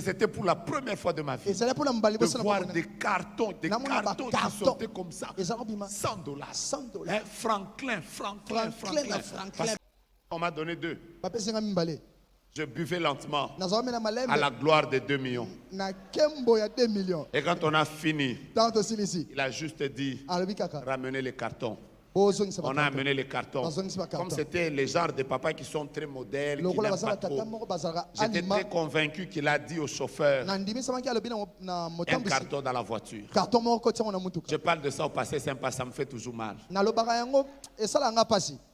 C'était pour la première fois de ma vie de voir des cartons qui sortaient comme ça. $100. Franklin. On m'a donné 2. Je buvais lentement à la gloire de 2 millions. Et quand on a fini, il a juste dit ramenez les cartons. On a amené les cartons. Comme c'était les genres de papas qui sont très modèles, qui n'aiment pas trop. J'étais très convaincu qu'il a dit au chauffeur un carton dans la voiture. Je parle de ça au passé sympa, ça me fait toujours mal.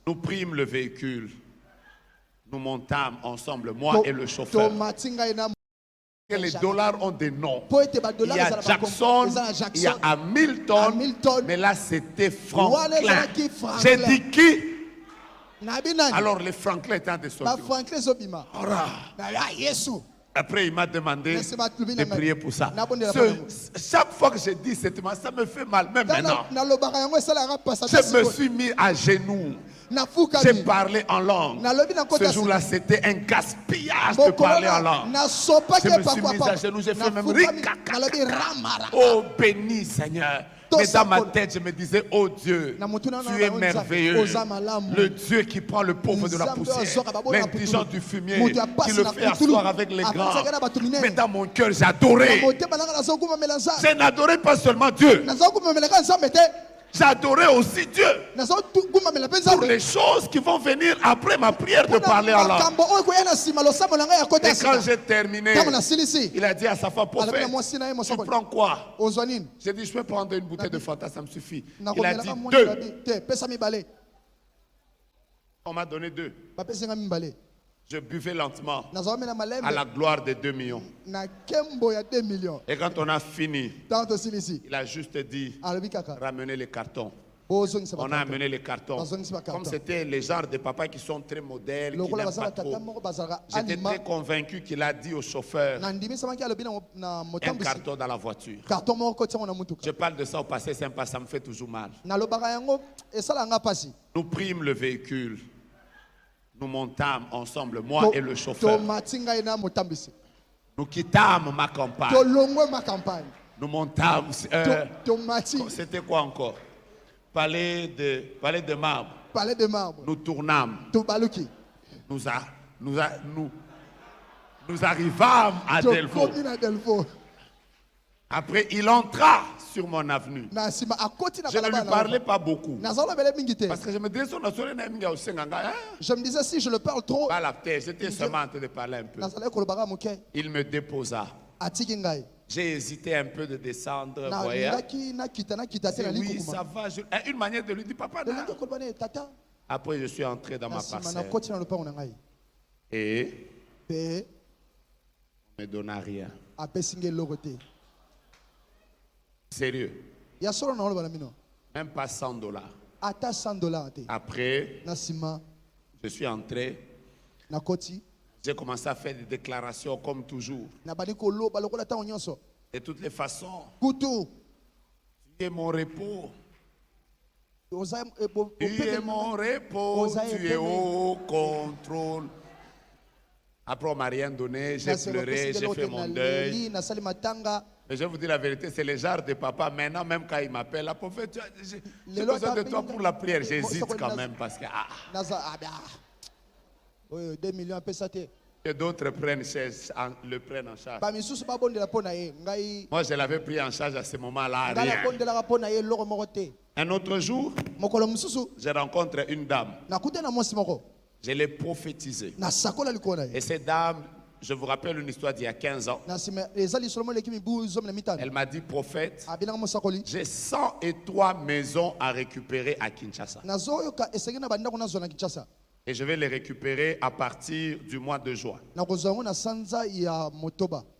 Nous prîmes le véhicule. Nous montâmes ensemble, moi et le chauffeur. Et les dollars ont des noms. Il y a Jackson, il y a Hamilton, mais là c'était Franklin. J'ai dit qui? Alors les Franklin étaient en dessous. Après il m'a demandé de prier pour ça. Chaque fois que je dis cette main, ça me fait mal, même maintenant. Je me suis mis à genoux. J'ai parlé en langue. Ce jour-là, c'était un gaspillage de parler en langue. Je me suis mis à genoux, j'ai fait même ricacaka. Oh, béni Seigneur. Mais dans ma tête, je me disais, oh Dieu, tu es merveilleux. Le Dieu qui prend le pauvre de la poussière, l'intelligent du fumier, qui le fait asseoir avec les grands. Mais dans mon cœur, j'adorais. Je n'adorais pas seulement Dieu. J'adorais aussi Dieu pour les choses qui vont venir après ma prière de parler en langue. Et quand j'ai terminé, il a dit à sa femme, prophète, tu prends quoi? J'ai dit, je peux prendre une bouteille de Fanta, ça me suffit. Il a dit 2. On m'a donné 2. Je buvais lentement à la gloire de 2 millions. Et quand on a fini, il a juste dit ramenez les cartons. On a amené les cartons. Comme c'était les genres de papas qui sont très modèles, qui n'aiment pas trop. J'étais très convaincu qu'il a dit au chauffeur un carton dans la voiture. Je parle de ça au passé sympa, ça me fait toujours mal. Nous prîmes le véhicule. Nous montâmes ensemble, moi et le chauffeur. Nous quittâmes ma campagne. Nous montâmes. C'était quoi encore? Palais de marbre. Nous tournâmes. Nous arrivâmes à Delvaux. Après, il entra sur mon avenue. Je ne lui parlais pas beaucoup. Parce que je me disais, je me disais, si je le parle trop, j'étais seulement en train de parler un peu. Il me déposa. J'ai hésité un peu de descendre. Oui, ça va. Une manière de lui dire, papa. Après, je suis entré dans ma parcelle. Et on ne me donna rien. Sérieux. Même pas $100. Après, je suis entré. J'ai commencé à faire des déclarations comme toujours. De toutes les façons, tu es mon repos. Tu es mon repos. Tu es au contrôle. Après, on m'a rien donné. J'ai pleuré. J'ai fait mon deuil. Mais je vais vous dire la vérité, c'est le genre de papa. Maintenant, même quand il m'appelle, la prophète, j'ai besoin de toi pour la prière. J'hésite quand même parce que. 2 millions, que d'autres le prennent en charge. Moi, je l'avais pris en charge à ce moment-là. Un autre jour, je rencontre une dame. Je l'ai prophétisé. Et cette dame, je vous rappelle une histoire d'il y a 15 ans. Elle m'a dit, prophète, j'ai 103 maisons à récupérer à Kinshasa. Et je vais les récupérer à partir du mois de juin.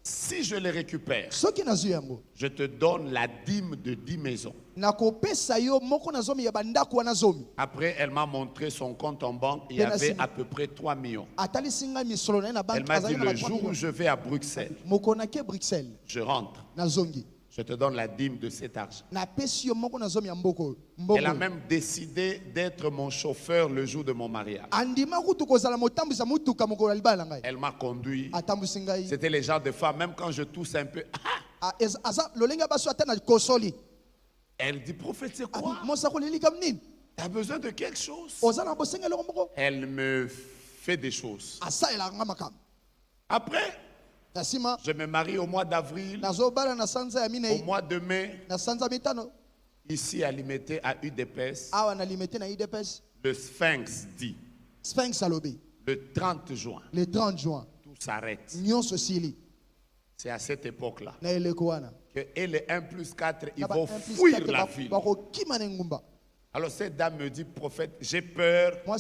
Si je les récupère, je te donne la dîme de 10 maisons. Après, elle m'a montré son compte en banque. Il y avait à peu près 3 millions. Elle m'a dit, le jour où je vais à Bruxelles, je rentre. Je te donne la dîme de cet argent. Elle a même décidé d'être mon chauffeur le jour de mon mariage. Elle m'a conduit. C'était les genres de femmes, même quand je tousse un peu. Elle dit, prophète, c'est quoi? Tu as besoin de quelque chose? Elle me fait des choses. Après, je me marie au mois d'avril. Au mois de mai, ici à Limité, à UDPS, le Sphinx dit, le 30 juin, tout s'arrête. C'est à cette époque-là que et les 1 plus 4, ils vont fuir la ville. Alors cette dame me dit, prophète, j'ai peur des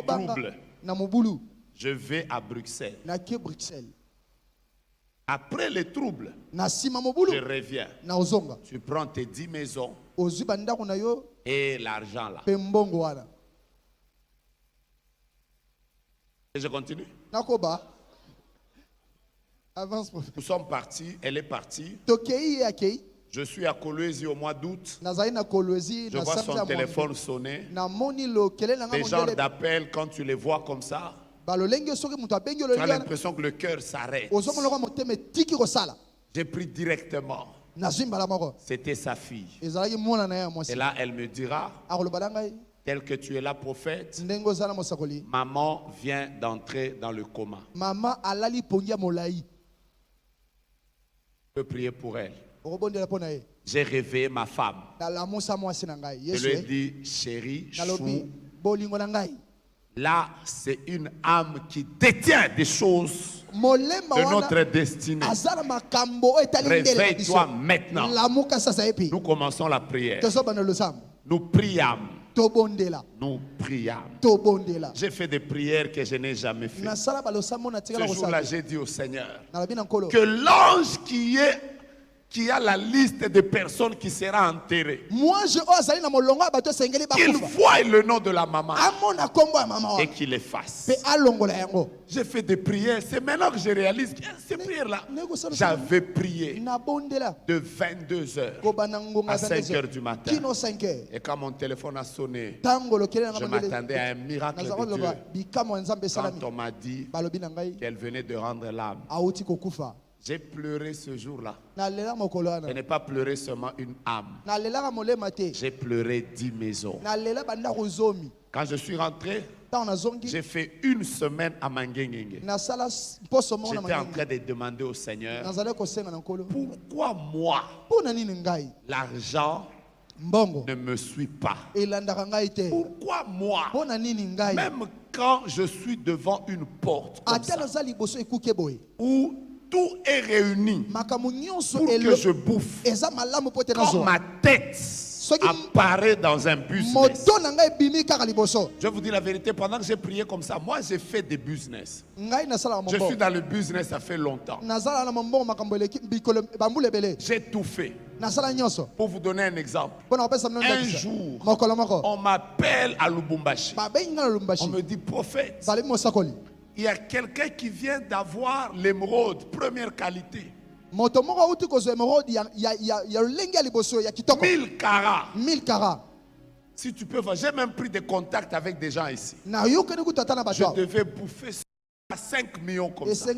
troubles. Je vais à Bruxelles. Après les troubles, je reviens. Tu prends tes 10 maisons et l'argent là. Et je continue. Nous sommes partis, elle est partie. Je suis à Kolwezi au mois d'août. Je vois son téléphone sonner. Des genres d'appels, quand tu les vois comme ça, tu as l'impression que le cœur s'arrête. J'ai pris directement. C'était sa fille. Et là, elle me dira, tel que tu es là, prophète, maman vient d'entrer dans le coma. Je peux prier pour elle. J'ai réveillé ma femme. Je lui ai dit, chérie, chou, là, c'est une âme qui détient des choses de notre destinée. Réveille-toi maintenant. Nous commençons la prière. Nous prions. Nous prions. J'ai fait des prières que je n'ai jamais faites. Ce jour-là, j'ai dit au Seigneur que l'ange qui a la liste des personnes qui sera enterrées, qu'il voie le nom de la maman et qu'il efface. J'ai fait des prières. C'est maintenant que je réalise que ces prières-là, j'avais prié de 22h à 5h du matin. Et quand mon téléphone a sonné, je m'attendais à un miracle de Dieu. Quand on m'a dit qu'elle venait de rendre l'âme, j'ai pleuré ce jour-là. Je n'ai pas pleuré seulement une âme. J'ai pleuré 10 maisons. Quand je suis rentré, j'ai fait 1 semaine à Mangengenge. J'étais en train de demander au Seigneur, pourquoi moi, l'argent ne me suit pas? Pourquoi moi, même quand je suis devant une porte comme ça, où tout est réuni pour que je bouffe, quand ma tête apparaît dans un business. Je vous dis la vérité, pendant que j'ai prié comme ça, moi j'ai fait des business. Je suis dans le business, ça fait longtemps. J'ai tout fait. Pour vous donner un exemple, un jour, on m'appelle à Lubumbashi. On me dit, prophète, il y a quelqu'un qui vient d'avoir l'émeraude, première qualité. 1000 carats. 1000 carats. Si tu peux voir, j'ai même pris des contacts avec des gens ici. Je devais bouffer à 5 millions comme ça.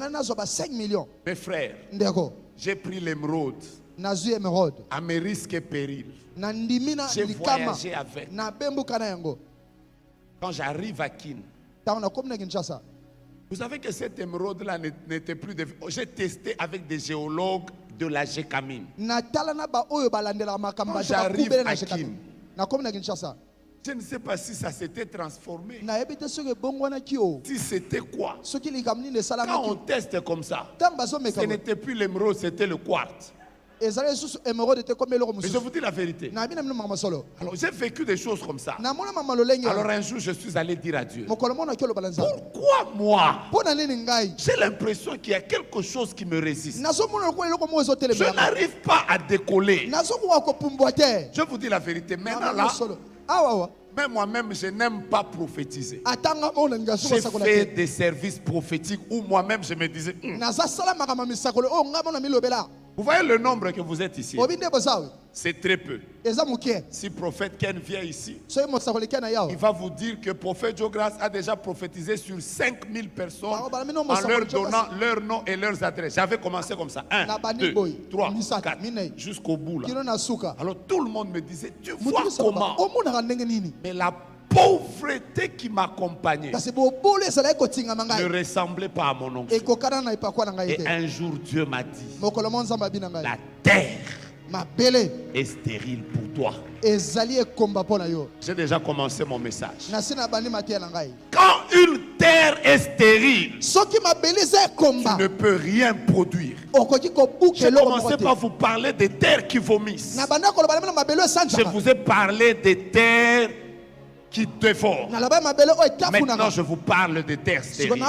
5 millions. Mes frères, j'ai pris l'émeraude à mes risques et périls. J'ai voyagé avec. Quand j'arrive à Kin, vous savez que cette émeraude-là n'était plus de... J'ai testé avec des géologues de la Gécamine. Quand j'arrive à Kin, je ne sais pas si ça s'était transformé. Si c'était quoi? Quand on teste comme ça, ce n'était plus l'émeraude, c'était le quartz. Mais je vous dis la vérité. Alors j'ai vécu des choses comme ça. Alors un jour je suis allé dire à Dieu, pourquoi moi? J'ai l'impression qu'il y a quelque chose qui me résiste. Je n'arrive pas à décoller. Je vous dis la vérité. Maintenant là, même moi-même, je n'aime pas prophétiser. J'ai fait des services prophétiques où moi-même je me disais, Vous voyez le nombre que vous êtes ici? C'est très peu. Si prophète Ken vient ici, il va vous dire que prophète Joe Grace a déjà prophétisé sur 5000 personnes en leur donnant leur nom et leurs adresses. J'avais commencé comme ça. 1, 2, 3, 4, jusqu'au bout là. Alors tout le monde me disait, tu vois comment? Mais la pauvreté qui m'accompagnait ne ressemblait pas à mon oncle. Et un jour Dieu m'a dit, la terre est stérile pour toi. J'ai déjà commencé mon message. Quand une terre est stérile, tu ne peux rien produire. J'ai commencé par vous parler des terres qui vomissent. Je vous ai parlé des terres qui dévorent. Maintenant, je vous parle des terres stériles.